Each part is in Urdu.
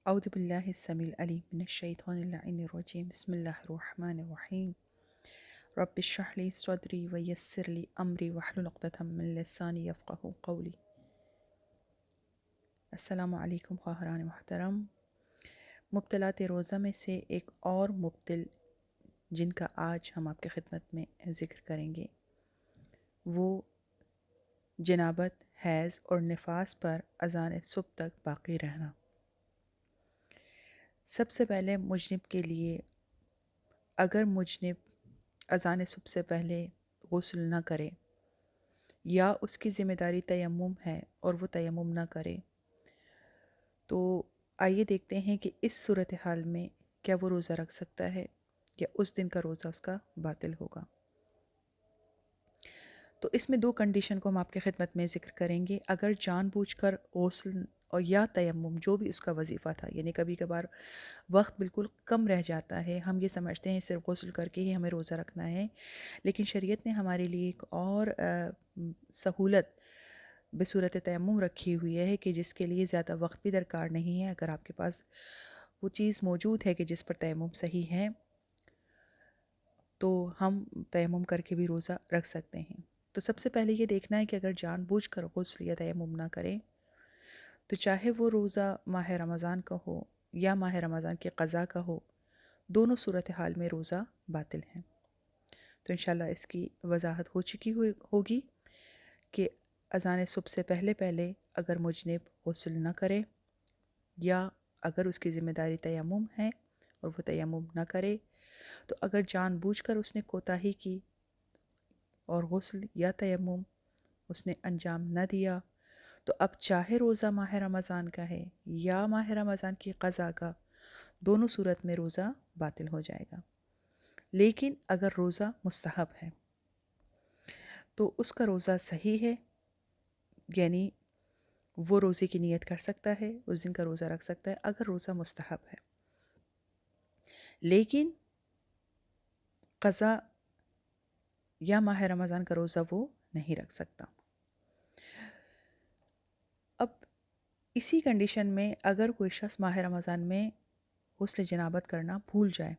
أعوذ بالله السميع العليم من الشيطان اللعين الرجيم بسم الله الرحمن الرحيم رب اشرح لي صدري ويسر لي أمري واحلل عقدة من لساني يفقهوا قولي السلام علیکم خواہران محترم۔ مبتلات روزہ میں سے ایک اور مبتل جن کا آج ہم آپ کی خدمت میں ذکر کریں گے وہ جنابت، حیض اور نفاس پر اذان صبح تک باقی رہنا۔ سب سے پہلے مجنب کے لیے اگر مجنب اذان صبح سے پہلے غسل نہ کرے یا اس کی ذمہ داری تیمم ہے اور وہ تیمم نہ کرے تو آئیے دیکھتے ہیں کہ اس صورتحال میں کیا وہ روزہ رکھ سکتا ہے یا اس دن کا روزہ اس کا باطل ہوگا۔ تو اس میں دو کنڈیشن کو ہم آپ کی خدمت میں ذکر کریں گے۔ اگر جان بوجھ کر غسل اور یا تیمم جو بھی اس کا وظیفہ تھا، یعنی کبھی کبھار وقت بالکل کم رہ جاتا ہے، ہم یہ سمجھتے ہیں صرف غسل کر کے ہی ہمیں روزہ رکھنا ہے، لیکن شریعت نے ہمارے لیے ایک اور سہولت بصورت تیمم رکھی ہوئی ہے کہ جس کے لیے زیادہ وقت بھی درکار نہیں ہے۔ اگر آپ کے پاس وہ چیز موجود ہے کہ جس پر تیمم صحیح ہے تو ہم تیمم کر کے بھی روزہ رکھ سکتے ہیں۔ تو سب سے پہلے یہ دیکھنا ہے کہ اگر جان بوجھ کر غسل یا تیمم نہ کریں تو چاہے وہ روزہ ماہ رمضان کا ہو یا ماہ رمضان کے قضا کا ہو، دونوں صورتحال میں روزہ باطل ہیں۔ تو انشاءاللہ اس کی وضاحت ہو چکی ہوگی کہ اذان صبح سے پہلے پہلے اگر مجنب غسل نہ کرے یا اگر اس کی ذمہ داری تیمم ہے اور وہ تیمم نہ کرے تو اگر جان بوجھ کر اس نے کوتاہی کی اور غسل یا تیمم اس نے انجام نہ دیا تو اب چاہے روزہ ماہ رمضان کا ہے یا ماہ رمضان کی قضا کا، دونوں صورت میں روزہ باطل ہو جائے گا۔ لیکن اگر روزہ مستحب ہے تو اس کا روزہ صحیح ہے، یعنی وہ روزے کی نیت کر سکتا ہے، اس دن کا روزہ رکھ سکتا ہے اگر روزہ مستحب ہے، لیکن قضا یا ماہ رمضان کا روزہ وہ نہیں رکھ سکتا۔ اب اسی کنڈیشن میں اگر کوئی شخص ماہ رمضان میں غسل جنابت کرنا بھول جائے،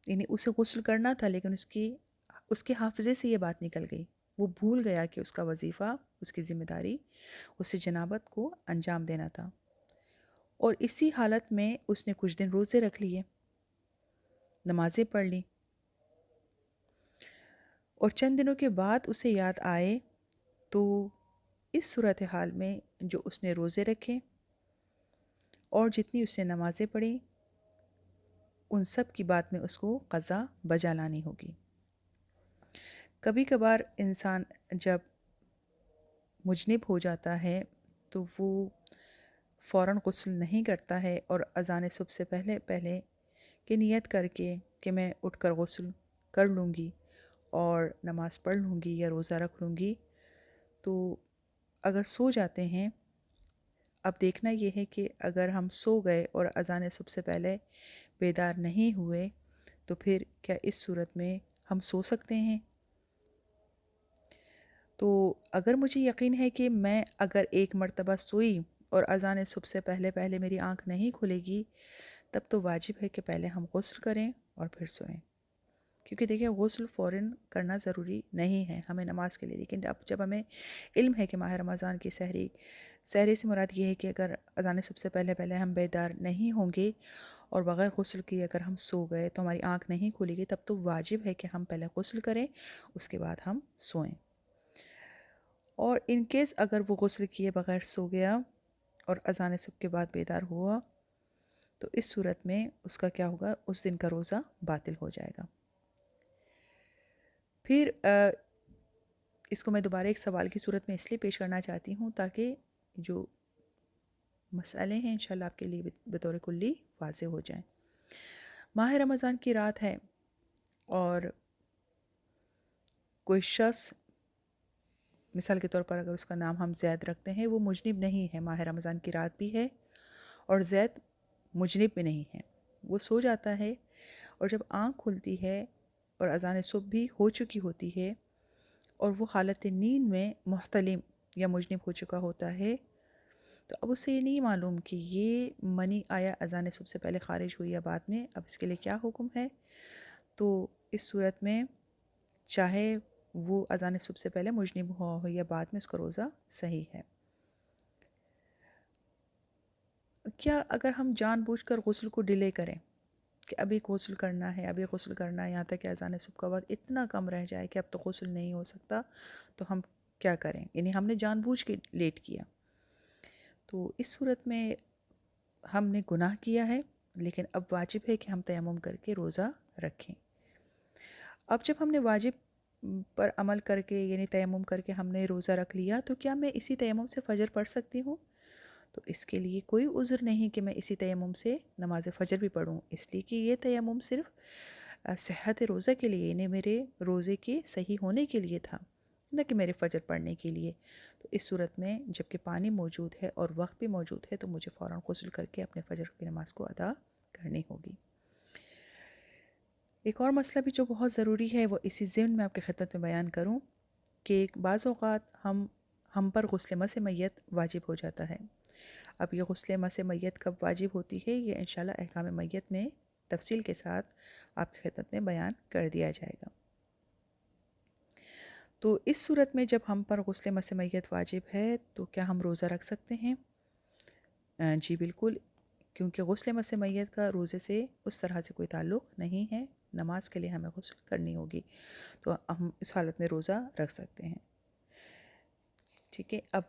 یعنی اسے غسل کرنا تھا لیکن اس کے حافظے سے یہ بات نکل گئی، وہ بھول گیا کہ اس کا وظیفہ، اس کی ذمہ داری اسے جنابت کو انجام دینا تھا، اور اسی حالت میں اس نے کچھ دن روزے رکھ لیے، نمازیں پڑھ لی، اور چند دنوں کے بعد اسے یاد آئے تو اس صورتحال میں جو اس نے روزے رکھے اور جتنی اس نے نمازیں پڑھی ان سب کی بات میں اس کو قضا بجا لانی ہوگی۔ کبھی کبھار انسان جب مجنب ہو جاتا ہے تو وہ فوراً غسل نہیں کرتا ہے اور اذان صبح سے پہلے پہلے کہ نیت کر کے کہ میں اٹھ کر غسل کر لوں گی اور نماز پڑھ لوں گی یا روزہ رکھ لوں گی، تو اگر سو جاتے ہیں، اب دیکھنا یہ ہے کہ اگر ہم سو گئے اور اذان صبح سے پہلے بیدار نہیں ہوئے تو پھر کیا اس صورت میں ہم سو سکتے ہیں؟ تو اگر مجھے یقین ہے کہ میں اگر ایک مرتبہ سوئی اور اذان صبح سے پہلے پہلے میری آنکھ نہیں کھلے گی تب تو واجب ہے کہ پہلے ہم غسل کریں اور پھر سوئیں، کیونکہ دیکھیں غسل فوراً کرنا ضروری نہیں ہے ہمیں نماز کے لیے، لیکن جب ہمیں علم ہے کہ ماہ رمضان کی سحری سے مراد یہ ہے کہ اگر اذان صبح سے پہلے پہلے ہم بیدار نہیں ہوں گے اور بغیر غسل کیے اگر ہم سو گئے تو ہماری آنکھ نہیں کھلے گی، تب تو واجب ہے کہ ہم پہلے غسل کریں اس کے بعد ہم سوئیں۔ اور ان کیس اگر وہ غسل کیے بغیر سو گیا اور اذان صبح کے بعد بیدار ہوا تو اس صورت میں اس کا کیا ہوگا؟ اس دن کا روزہ باطل ہو جائے گا۔ پھر اس کو میں دوبارہ ایک سوال کی صورت میں اس لیے پیش کرنا چاہتی ہوں تاکہ جو مسئلے ہیں انشاءاللہ آپ کے لیے بطور کلی واضح ہو جائیں۔ ماہ رمضان کی رات ہے اور کوئی شخص، مثال کے طور پر اگر اس کا نام ہم زید رکھتے ہیں، وہ مجنب نہیں ہے، ماہ رمضان کی رات بھی ہے اور زید مجنب بھی نہیں ہے، وہ سو جاتا ہے اور جب آنکھ کھلتی ہے اور اذان صبح بھی ہو چکی ہوتی ہے اور وہ حالت نیند میں محتلم یا مجنب ہو چکا ہوتا ہے تو اب اسے یہ نہیں معلوم کہ یہ منی آیا اذان صبح سے پہلے خارج ہوئی یا بعد میں، اب اس کے لیے کیا حکم ہے۔ تو اس صورت میں چاہے وہ اذان صبح سے پہلے مجنب ہوا ہو یا بعد میں، اس کا روزہ صحیح ہے۔ کیا اگر ہم جان بوجھ کر غسل کو ڈیلے کریں کہ ابھی غسل کرنا ہے، ابھی غسل کرنا ہے، یہاں تک کہ اذان صبح کا وقت اتنا کم رہ جائے کہ اب تو غسل نہیں ہو سکتا، تو ہم کیا کریں؟ یعنی ہم نے جان بوجھ کے لیٹ کیا، تو اس صورت میں ہم نے گناہ کیا ہے، لیکن اب واجب ہے کہ ہم تیمم کر کے روزہ رکھیں۔ اب جب ہم نے واجب پر عمل کر کے یعنی تیمم کر کے ہم نے روزہ رکھ لیا، تو کیا میں اسی تیمم سے فجر پڑھ سکتی ہوں؟ تو اس کے لیے کوئی عذر نہیں کہ میں اسی تیمم سے نماز فجر بھی پڑھوں، اس لیے کہ یہ تیمم صرف صحت روزہ کے لیے، یعنی میرے روزے کے صحیح ہونے کے لیے تھا، نہ کہ میرے فجر پڑھنے کے لیے۔ تو اس صورت میں جب کہ پانی موجود ہے اور وقت بھی موجود ہے، تو مجھے فوراً غسل کر کے اپنے فجر کی نماز کو ادا کرنی ہوگی۔ ایک اور مسئلہ بھی جو بہت ضروری ہے، وہ اسی ضمن میں آپ کی خدمت میں بیان کروں کہ بعض اوقات ہم پر غسل مس میت واجب ہو جاتا ہے۔ اب یہ غسل مس میت کب واجب ہوتی ہے، یہ انشاءاللہ احکام میت میں تفصیل کے ساتھ آپ کی خدمت میں بیان کر دیا جائے گا۔ تو اس صورت میں جب ہم پر غسل مس میت واجب ہے، تو کیا ہم روزہ رکھ سکتے ہیں؟ جی بالکل، کیونکہ غسل مس میت کا روزے سے اس طرح سے کوئی تعلق نہیں ہے، نماز کے لیے ہمیں غسل کرنی ہوگی، تو ہم اس حالت میں روزہ رکھ سکتے ہیں۔ ٹھیک ہے، اب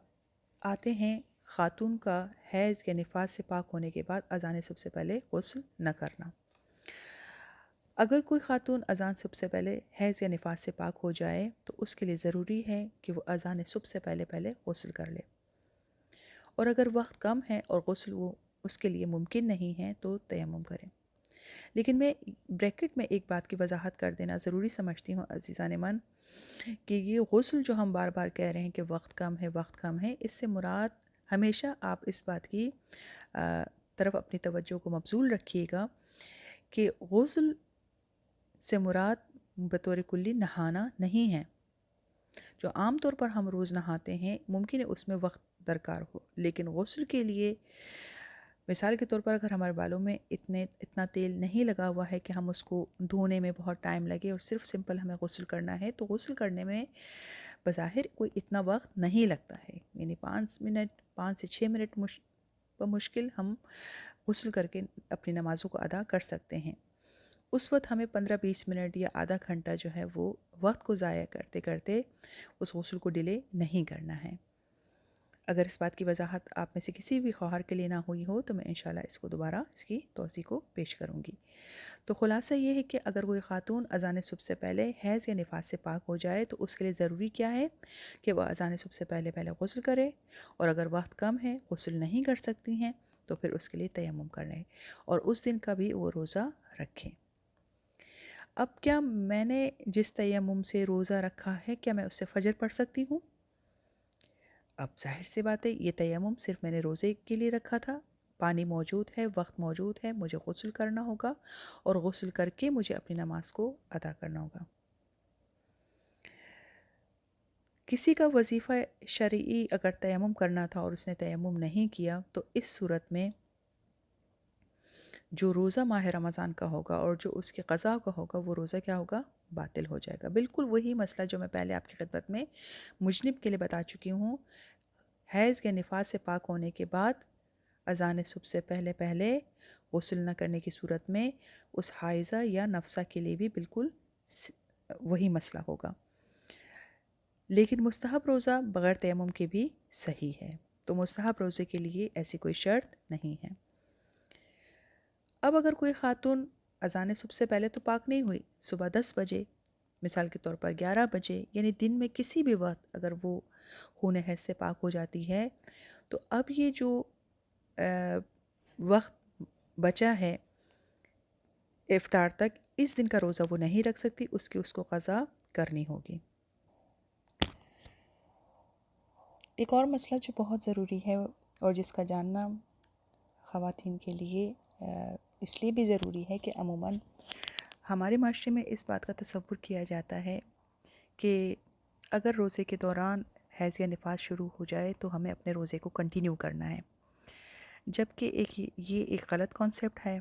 آتے ہیں خاتون کا حیض یا نفاس سے پاک ہونے کے بعد اذان صبح سے پہلے غسل نہ کرنا۔ اگر کوئی خاتون اذان صبح سے پہلے حیض یا نفاس سے پاک ہو جائے، تو اس کے لیے ضروری ہے کہ وہ اذان صبح سے پہلے غسل کر لے، اور اگر وقت کم ہے اور غسل وہ اس کے لیے ممکن نہیں ہے تو تیمم کریں۔ لیکن میں بریکٹ میں ایک بات کی وضاحت کر دینا ضروری سمجھتی ہوں عزیزان من، کہ یہ غسل جو ہم بار بار کہہ رہے ہیں کہ وقت کم ہے، وقت کم ہے، اس سے مراد ہمیشہ آپ اس بات کی طرف اپنی توجہ کو مبذول رکھیے گا کہ غسل سے مراد بطور کلی نہانا نہیں ہے۔ جو عام طور پر ہم روز نہاتے ہیں، ممکن ہے اس میں وقت درکار ہو، لیکن غسل کے لیے مثال کے طور پر اگر ہمارے بالوں میں اتنا تیل نہیں لگا ہوا ہے کہ ہم اس کو دھونے میں بہت ٹائم لگے اور صرف سمپل ہمیں غسل کرنا ہے، تو غسل کرنے میں بظاہر کوئی اتنا وقت نہیں لگتا ہے، یعنی 5 سے 6 منٹ بمشکل ہم غسل کر کے اپنی نمازوں کو ادا کر سکتے ہیں۔ اس وقت ہمیں 15-20 منٹ یا آدھا گھنٹہ جو ہے وہ وقت کو ضائع کرتے کرتے اس غسل کو ڈیلے نہیں کرنا ہے۔ اگر اس بات کی وضاحت آپ میں سے کسی بھی خواہر کے لیے نہ ہوئی ہو، تو میں انشاءاللہ اس کو دوبارہ اس کی توضیح کو پیش کروں گی۔ تو خلاصہ یہ ہے کہ اگر کوئی خاتون اذان صبح سے پہلے حیض یا نفاس سے پاک ہو جائے، تو اس کے لیے ضروری کیا ہے کہ وہ اذان صبح سے پہلے غسل کرے، اور اگر وقت کم ہے، غسل نہیں کر سکتی ہیں، تو پھر اس کے لیے تیمم کر لیں، اور اس دن کا بھی وہ روزہ رکھیں۔ اب کیا میں نے جس تیمم سے روزہ رکھا ہے، کیا میں اس سے فجر پڑھ سکتی ہوں؟ اب ظاہر سی بات ہے، یہ تیمم صرف میں نے روزے کے لیے رکھا تھا، پانی موجود ہے، وقت موجود ہے، مجھے غسل کرنا ہوگا، اور غسل کر کے مجھے اپنی نماز کو ادا کرنا ہوگا۔ کسی کا وظیفہ شرعی اگر تیمم کرنا تھا اور اس نے تیمم نہیں کیا، تو اس صورت میں جو روزہ ماہ رمضان کا ہوگا اور جو اس کی قضا کا ہوگا، وہ روزہ کیا ہوگا؟ باطل ہو جائے گا۔ بالکل وہی مسئلہ جو میں پہلے آپ کی خدمت میں مجنب کے لیے بتا چکی ہوں، حیض کے نفاس سے پاک ہونے کے بعد اذان صبح سے پہلے غسل نہ کرنے کی صورت میں اس حائضہ یا نفسہ کے لیے بھی بالکل وہی مسئلہ ہوگا، لیکن مستحب روزہ بغیر تیمم کے بھی صحیح ہے، تو مستحب روزے کے لیے ایسی کوئی شرط نہیں ہے۔ اب اگر کوئی خاتون اذان صبح سے پہلے تو پاک نہیں ہوئی، صبح 10 بجے، مثال کے طور پر 11 بجے، یعنی دن میں کسی بھی وقت اگر وہ خون حیض سے پاک ہو جاتی ہے، تو اب یہ جو وقت بچا ہے افطار تک، اس دن کا روزہ وہ نہیں رکھ سکتی، اس کو قضا کرنی ہوگی۔ ایک اور مسئلہ جو بہت ضروری ہے اور جس کا جاننا خواتین کے لیے اس لیے بھی ضروری ہے کہ عموماً ہمارے معاشرے میں اس بات کا تصور کیا جاتا ہے کہ اگر روزے کے دوران حیض یا نفاس شروع ہو جائے تو ہمیں اپنے روزے کو کنٹینیو کرنا ہے، جبکہ یہ ایک غلط کانسیپٹ ہے۔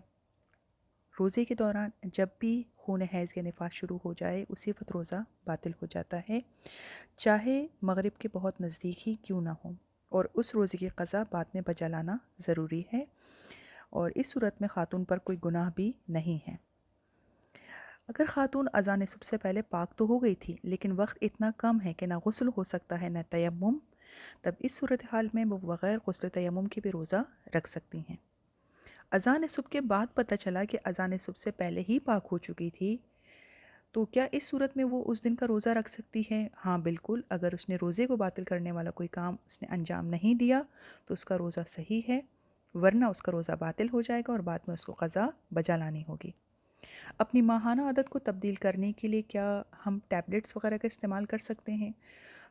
روزے کے دوران جب بھی خون حیض یا نفاس شروع ہو جائے اسی وقت روزہ باطل ہو جاتا ہے، چاہے مغرب کے بہت نزدیک ہی کیوں نہ ہو، اور اس روزے کی قضا بعد میں بجا لانا ضروری ہے، اور اس صورت میں خاتون پر کوئی گناہ بھی نہیں ہے۔ اگر خاتون اذان صبح سے پہلے پاک تو ہو گئی تھی لیکن وقت اتنا کم ہے کہ نہ غسل ہو سکتا ہے نہ تیمم، تب اس صورتحال میں وہ بغیر غسل و تیمم کے بھی روزہ رکھ سکتی ہیں۔ اذان صبح کے بعد پتہ چلا کہ اذان صبح سے پہلے ہی پاک ہو چکی تھی، تو کیا اس صورت میں وہ اس دن کا روزہ رکھ سکتی ہے؟ ہاں بالکل، اگر اس نے روزے کو باطل کرنے والا کوئی کام اس نے انجام نہیں دیا تو اس کا روزہ صحیح ہے، ورنہ اس کا روزہ باطل ہو جائے گا اور بعد میں اس کو قضا بجا لانی ہوگی۔ اپنی ماہانہ عادت کو تبدیل کرنے کے لیے کیا ہم ٹیبلٹس وغیرہ کا استعمال کر سکتے ہیں؟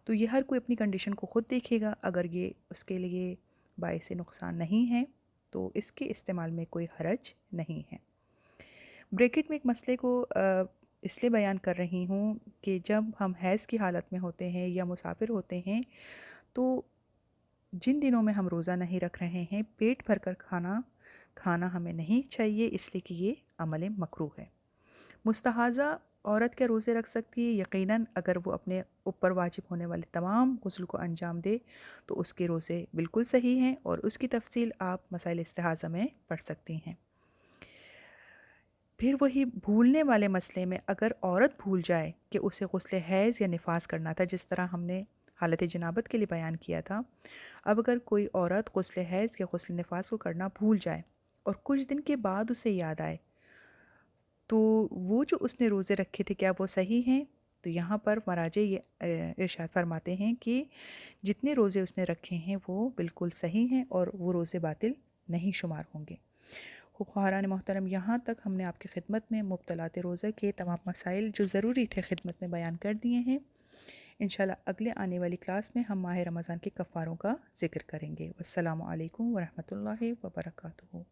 تو یہ ہر کوئی اپنی کنڈیشن کو خود دیکھے گا، اگر یہ اس کے لیے باعث نقصان نہیں ہے تو اس کے استعمال میں کوئی حرج نہیں ہے۔ بریکٹ میں ایک مسئلے کو اس لیے بیان کر رہی ہوں کہ جب ہم حیض کی حالت میں ہوتے ہیں یا مسافر ہوتے ہیں تو جن دنوں میں ہم روزہ نہیں رکھ رہے ہیں پیٹ بھر کر کھانا ہمیں نہیں چاہیے، اس لیے کہ یہ عمل مکروہ ہے۔ مستحاضہ عورت کے روزے رکھ سکتی ہے؟ یقیناً اگر وہ اپنے اوپر واجب ہونے والے تمام غسل کو انجام دے تو اس کے روزے بالکل صحیح ہیں، اور اس کی تفصیل آپ مسائل استحاضہ میں پڑھ سکتی ہیں۔ پھر وہی بھولنے والے مسئلے میں اگر عورت بھول جائے کہ اسے غسل حیض یا نفاس کرنا تھا، جس طرح ہم نے حالت جنابت کے لیے بیان کیا تھا، اب اگر کوئی عورت غسل حیض یا غسل نفاس کو کرنا بھول جائے اور کچھ دن کے بعد اسے یاد آئے تو وہ جو اس نے روزے رکھے تھے کیا وہ صحیح ہیں؟ تو یہاں پر مراجع یہ ارشاد فرماتے ہیں کہ جتنے روزے اس نے رکھے ہیں وہ بالکل صحیح ہیں اور وہ روزے باطل نہیں شمار ہوں گے۔ خوب خواہران محترم، یہاں تک ہم نے آپ کی خدمت میں مبتلات روزہ کے تمام مسائل جو ضروری تھے خدمت میں بیان کر دیے ہیں۔ انشاءاللہ اگلے آنے والی کلاس میں ہم ماہ رمضان کے کفاروں کا ذکر کریں گے۔ والسلام علیکم ورحمۃ اللہ وبرکاتہ۔